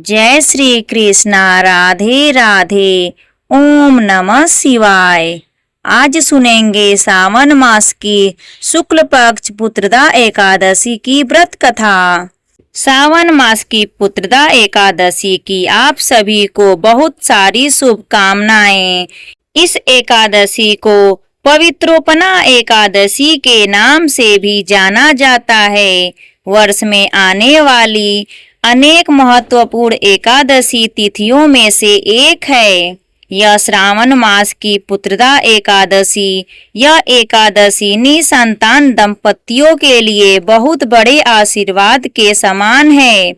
जय श्री कृष्णा। राधे राधे। ओम नमः शिवाय। आज सुनेंगे सावन मास की शुक्ल पक्ष पुत्रदा एकादशी की व्रत कथा। सावन मास की पुत्रदा एकादशी की आप सभी को बहुत सारी शुभकामनाएं। इस एकादशी को पवित्रोपना एकादशी के नाम से भी जाना जाता है। वर्ष में आने वाली अनेक महत्वपूर्ण एकादशी तिथियों में से एक है। यह श्रावण मास की पुत्रदा एकादशी यह एकादशी निसंतान दंपतियों के लिए बहुत बड़े आशीर्वाद के समान है।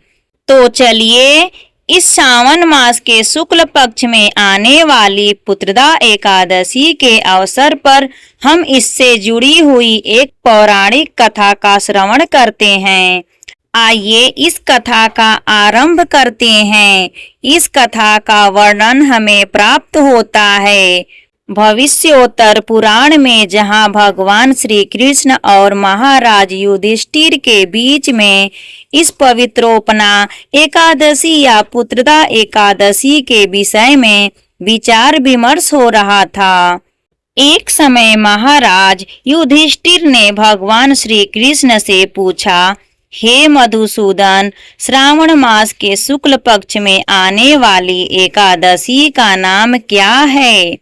तो चलिए इस सावन मास के शुक्ल पक्ष में आने वाली पुत्रदा एकादशी के अवसर पर हम इससे जुड़ी हुई एक पौराणिक कथा का श्रवण करते हैं। आइए इस कथा का आरंभ करते हैं। इस कथा का वर्णन हमें प्राप्त होता है भविष्योत्तर पुराण में, जहां भगवान श्री कृष्ण और महाराज युधिष्ठिर के बीच में इस पवित्रोपना एकादशी या पुत्रदा एकादशी के विषय में विचार विमर्श हो रहा था। एक समय महाराज युधिष्ठिर ने भगवान श्री कृष्ण से पूछा, हे मधुसूदन, श्रावण मास के शुक्ल पक्ष में आने वाली एकादशी का नाम क्या है?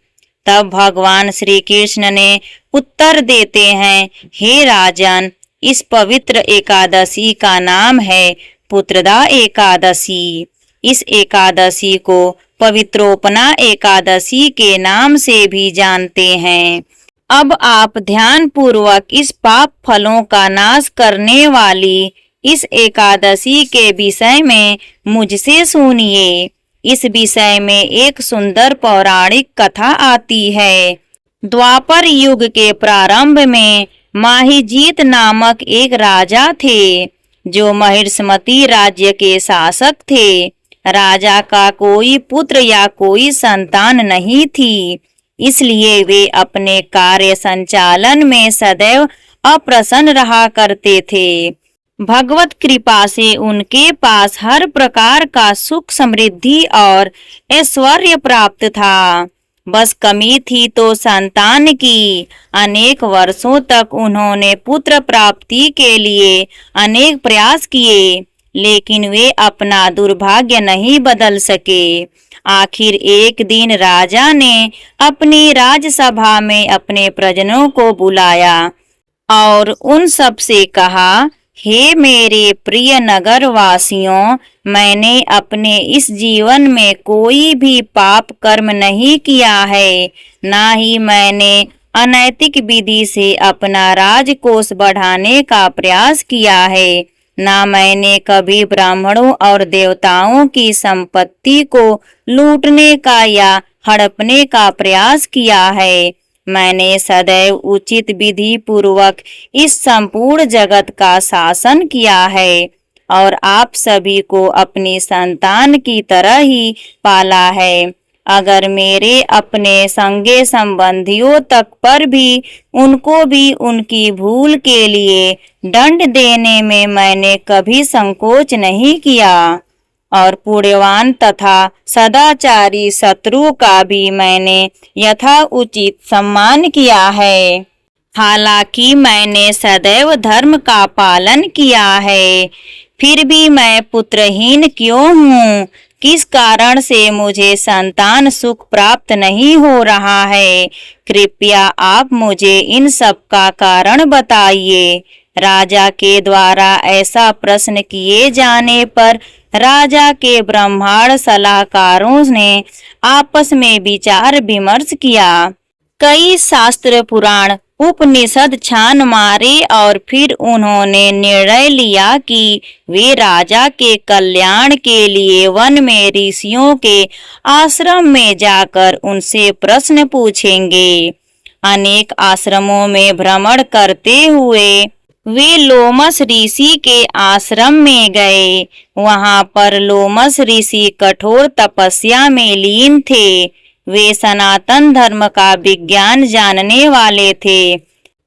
तब भगवान श्री कृष्ण ने उत्तर देते हैं, हे राजन, इस पवित्र एकादशी का नाम है पुत्रदा एकादशी। इस एकादशी को पवित्रोपना एकादशी के नाम से भी जानते हैं। अब आप ध्यान पूर्वक इस पाप फलों का नाश करने वाली इस एकादशी के विषय में मुझसे सुनिए। इस विषय में एक सुंदर पौराणिक कथा आती है। द्वापर युग के प्रारंभ में माहिजीत नामक एक राजा थे, जो महिष्मती राज्य के शासक थे। राजा का कोई पुत्र या कोई संतान नहीं थी, इसलिए वे अपने कार्य संचालन में सदैव अप्रसन्न रहा करते थे। भगवत कृपा से उनके पास हर प्रकार का सुख, समृद्धि और ऐश्वर्य प्राप्त था। बस कमी थी तो संतान की। अनेक वर्षों तक उन्होंने पुत्र प्राप्ति के लिए अनेक प्रयास किए, लेकिन वे अपना दुर्भाग्य नहीं बदल सके। आखिर एक दिन राजा ने अपनी राजसभा में अपने प्रजनों को बुलाया और उन सब से कहा, हे मेरे प्रिय नगर वासियों, मैंने अपने इस जीवन में कोई भी पाप कर्म नहीं किया है, ना ही मैंने अनैतिक विधि से अपना राजकोष बढ़ाने का प्रयास किया है, ना मैंने कभी ब्राह्मणों और देवताओं की संपत्ति को लूटने का या हड़पने का प्रयास किया है। मैंने सदैव उचित विधि पूर्वक इस संपूर्ण जगत का शासन किया है और आप सभी को अपनी संतान की तरह ही पाला है। अगर मेरे अपने संगे संबंधियों तक पर भी उनको भी उनकी भूल के लिए दंड देने में मैंने कभी संकोच नहीं किया, और पुण्यवान तथा सदाचारी शत्रु का भी मैंने यथा उचित सम्मान किया है। हालांकि मैंने सदैव धर्म का पालन किया है, फिर भी मैं पुत्रहीन क्यों हूँ? किस कारण से मुझे संतान सुख प्राप्त नहीं हो रहा है? कृपया आप मुझे इन सब का कारण बताइए। राजा के द्वारा ऐसा प्रश्न किए जाने पर राजा के ब्रह्मांड सलाहकारों ने आपस में विचार विमर्श किया। कई शास्त्र, पुराण, उपनिषद छान मारे और फिर उन्होंने निर्णय लिया कि वे राजा के कल्याण के लिए वन में ऋषियों के आश्रम में जाकर उनसे प्रश्न पूछेंगे। अनेक आश्रमों में भ्रमण करते हुए वे लोमस ऋषि के आश्रम में गए। वहां पर लोमस ऋषि कठोर तपस्या में लीन थे। वे सनातन धर्म का विज्ञान जानने वाले थे,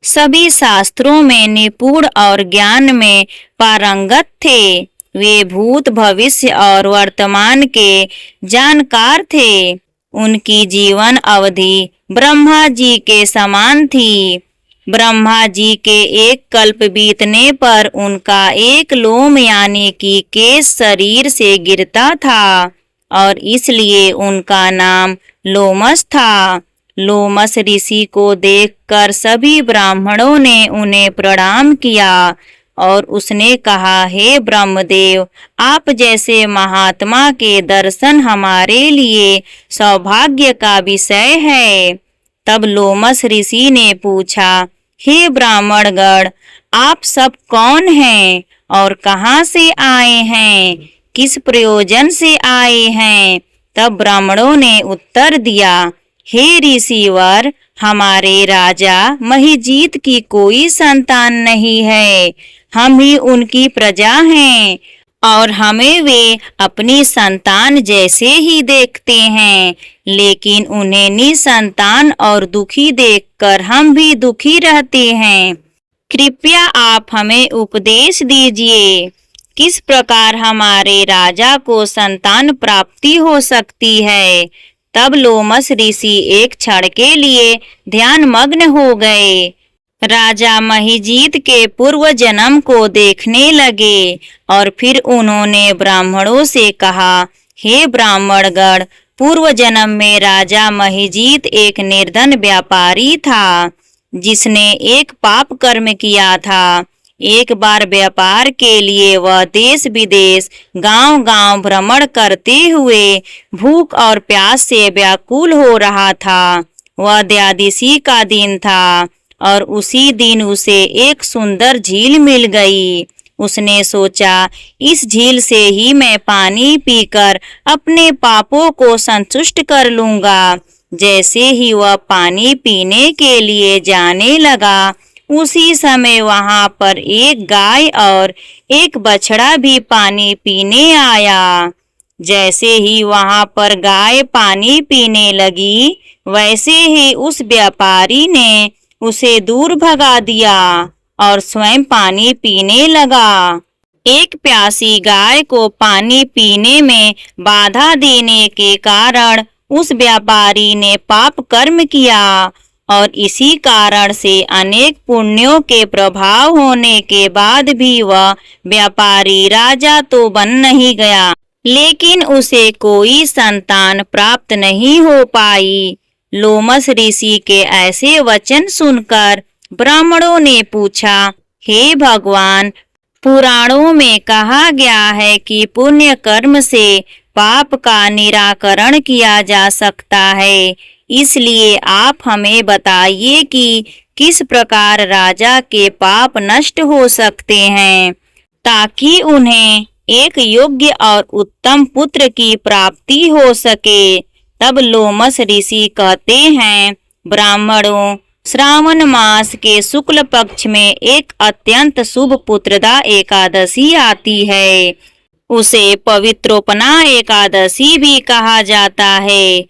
सभी शास्त्रों में निपुण और ज्ञान में पारंगत थे। वे भूत भविष्य और वर्तमान के जानकार थे। उनकी जीवन अवधि ब्रह्मा जी के समान थी। ब्रह्मा जी के एक कल्प बीतने पर उनका एक लोम यानी कि केश शरीर से गिरता था और इसलिए उनका नाम लोमस था। लोमस ऋषि को देखकर सभी ब्राह्मणों ने उन्हें प्रणाम किया और उसने कहा, हे ब्रह्मदेव, आप जैसे महात्मा के दर्शन हमारे लिए सौभाग्य का विषय है। तब लोमस ऋषि ने पूछा, हे ब्राह्मणगण, आप सब कौन हैं और कहाँ से आए हैं, किस प्रयोजन से आए हैं? तब ब्राह्मणों ने उत्तर दिया, हे ऋषिवर, हमारे राजा महिजीत की कोई संतान नहीं है। हम ही उनकी प्रजा हैं और हमें वे अपनी संतान जैसे ही देखते हैं, लेकिन उन्हें निसंतान और दुखी देखकर हम भी दुखी रहते हैं। कृपया आप हमें उपदेश दीजिए, किस प्रकार हमारे राजा को संतान प्राप्ति हो सकती है। तब लोमस ऋषि एक क्षण के लिए ध्यान मग्न हो गए। राजा महिजीत के पूर्व जन्म को देखने लगे और फिर उन्होंने ब्राह्मणों से कहा, हे ब्राह्मणगण, पूर्व जन्म में राजा महिजीत एक निर्धन व्यापारी था, जिसने एक पाप कर्म किया था। एक बार व्यापार के लिए वह देश विदेश गांव-गांव भ्रमण करते हुए भूख और प्यास से व्याकुल हो रहा था। वह द्वादशी का दिन था और उसी दिन उसे एक सुंदर झील मिल गई। उसने सोचा, इस झील से ही मैं पानी पीकर अपने पापों को संतुष्ट कर लूंगा। जैसे ही वह पानी पीने के लिए जाने लगा, उसी समय वहां पर एक गाय और एक बछड़ा भी पानी पीने आया। जैसे ही वहां पर गाय पानी पीने लगी, वैसे ही उस व्यापारी ने उसे दूर भगा दिया और स्वयं पानी पीने लगा। एक प्यासी गाय को पानी पीने में बाधा देने के कारण उस व्यापारी ने पाप कर्म किया और इसी कारण से अनेक पुण्यों के प्रभाव होने के बाद भी वह व्यापारी राजा तो बन नहीं गया, लेकिन उसे कोई संतान प्राप्त नहीं हो पाई। लोमस ऋषि के ऐसे वचन सुनकर ब्राह्मणों ने पूछा, हे भगवान, पुराणों में कहा गया है कि पुण्य कर्म से पाप का निराकरण किया जा सकता है, इसलिए आप हमें बताइए कि किस प्रकार राजा के पाप नष्ट हो सकते हैं, ताकि उन्हें एक योग्य और उत्तम पुत्र की प्राप्ति हो सके। तब लोमस ऋषि कहते हैं, ब्राह्मणों, श्रावण मास के शुक्ल पक्ष में एक अत्यंत शुभ पुत्रदा एकादशी आती है। उसे पवित्रोपना एकादशी भी कहा जाता है।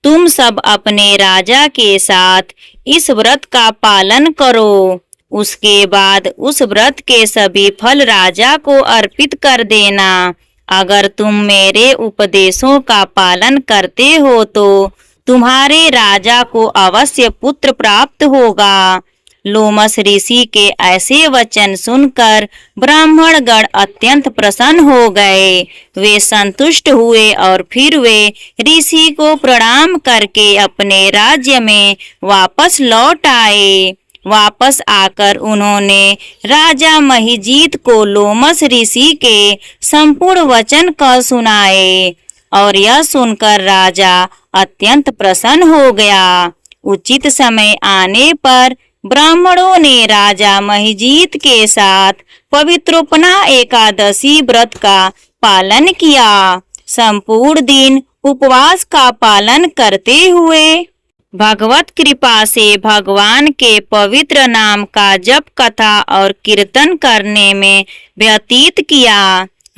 तुम सब अपने राजा के साथ इस व्रत का पालन करो। उसके बाद उस व्रत के सभी फल राजा को अर्पित कर देना। अगर तुम मेरे उपदेशों का पालन करते हो तो तुम्हारे राजा को अवश्य पुत्र प्राप्त होगा। लोमस ऋषि के ऐसे वचन सुनकर ब्राह्मणगण अत्यंत प्रसन्न हो गए। वे संतुष्ट हुए और फिर वे ऋषि को प्रणाम करके अपने राज्य में वापस लौट आए। वापस आकर उन्होंने राजा महिजीत को लोमस ऋषि के संपूर्ण वचन कह सुनाए और यह सुनकर राजा अत्यंत प्रसन्न हो गया। उचित समय आने पर ब्राह्मणों ने राजा महिजीत के साथ पवित्रोपना एकादशी व्रत का पालन किया। संपूर्ण दिन उपवास का पालन करते हुए भगवत कृपा से भगवान के पवित्र नाम का जप कथा और कीर्तन करने में व्यतीत किया।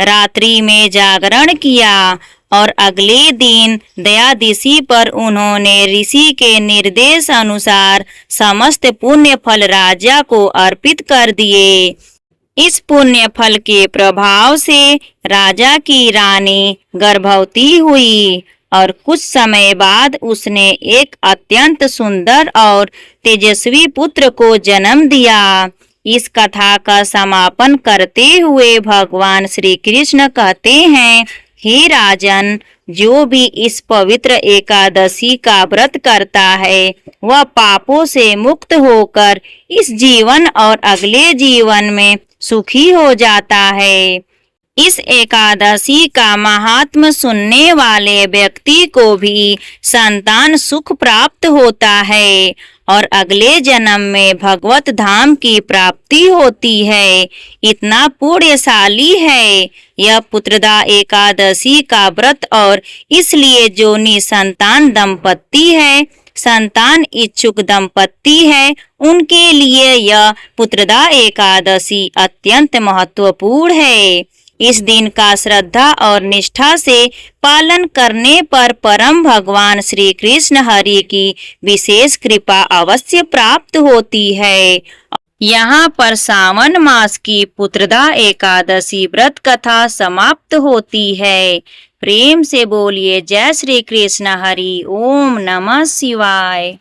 रात्रि में जागरण किया और अगले दिन दयादशी पर उन्होंने ऋषि के निर्देश अनुसार समस्त पुण्य फल राजा को अर्पित कर दिए। इस पुण्य फल के प्रभाव से राजा की रानी गर्भवती हुई और कुछ समय बाद उसने एक अत्यंत सुंदर और तेजस्वी पुत्र को जन्म दिया। इस कथा का समापन करते हुए भगवान श्री कृष्ण कहते हैं, हे राजन, जो भी इस पवित्र एकादशी का व्रत करता है वह पापों से मुक्त होकर इस जीवन और अगले जीवन में सुखी हो जाता है। इस एकादशी का महात्म सुनने वाले व्यक्ति को भी संतान सुख प्राप्त होता है और अगले जन्म में भगवत धाम की प्राप्ति होती है। इतना पुण्यशाली है यह पुत्रदा एकादशी का व्रत और इसलिए जो निसंतान दंपत्ति है, संतान इच्छुक दंपत्ति है, उनके लिए यह पुत्रदा एकादशी अत्यंत महत्वपूर्ण है। इस दिन का श्रद्धा और निष्ठा से पालन करने पर परम भगवान श्री कृष्ण हरि की विशेष कृपा अवश्य प्राप्त होती है। यहाँ पर सावन मास की पुत्रदा एकादशी व्रत कथा समाप्त होती है। प्रेम से बोलिए जय श्री कृष्ण हरि। ओम नमः शिवाय।